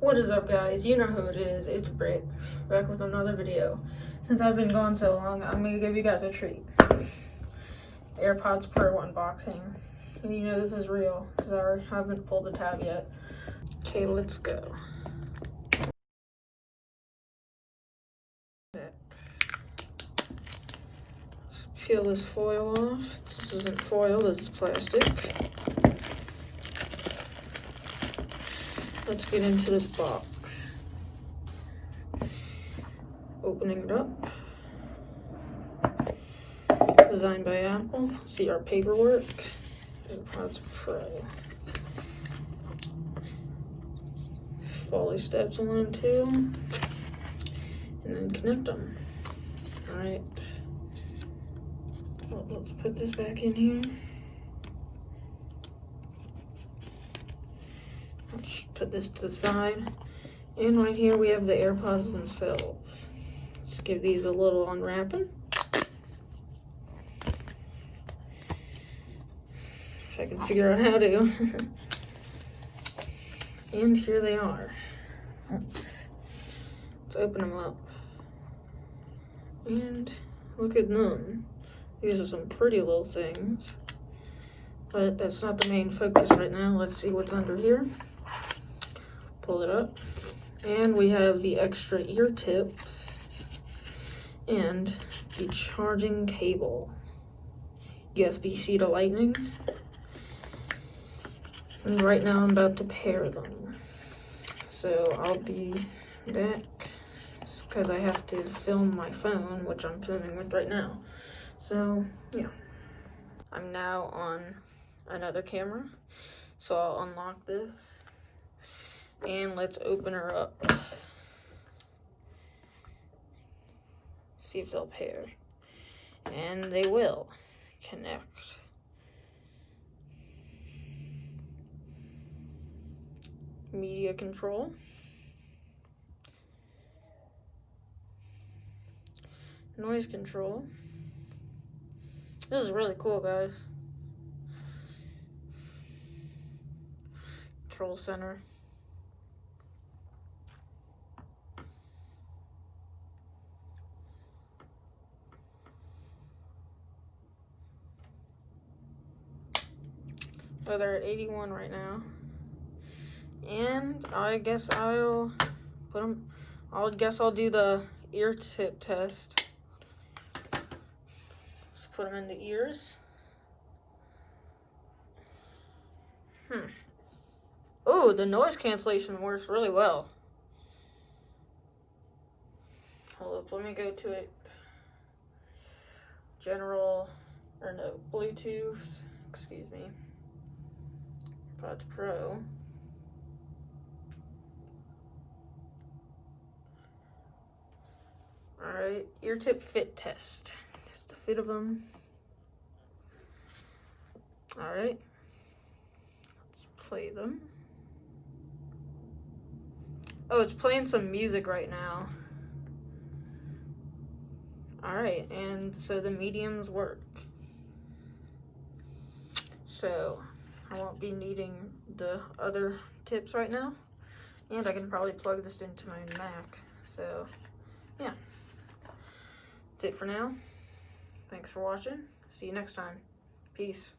What is up, guys? You know who it is. It's Britt, back with another video. Since I've been gone so long, I'm gonna give you guys a treat. AirPods Pro unboxing. And you know this is real, because I haven't pulled the tab yet. Okay, let's go. Let's peel this foil off. This isn't foil, this is plastic. Let's get into this box. Opening it up. Designed by Apple. See our paperwork. AirPods Pro. Follow steps 1 and 2. And then connect them. Alright. Well, let's put this back in here. Let's put this to the side. And right here we have the AirPods themselves. Let's give these a little unwrapping. If I can figure out how to. And here they are. Let's open them up. And look at them. These are some pretty little things. But that's not the main focus right now. Let's see what's under here. Pull it up. And we have the extra ear tips. And the charging cable. USB-C to Lightning. And right now I'm about to pair them. So I'll be back because I have to film my phone, which I'm filming with right now. So yeah. I'm now on another camera. So I'll unlock this. And let's open her up. See if they'll pair. And they will connect. Media control. Noise control. This is really cool, guys. Control center. So they're at 81 right now. And I guess I'll put them, I'll do the ear tip test. Let's put them in the ears. Oh, the noise cancellation works really well. Hold up, let me go to it. Bluetooth, excuse me. AirPods Pro. Alright, ear tip fit test. Just the fit of them. Alright. Let's play them. Oh, it's playing some music right now. Alright, and so the mediums work. So, I won't be needing the other tips right now. And I can probably plug this into my Mac. So, yeah. That's it for now. Thanks for watching. See you next time. Peace.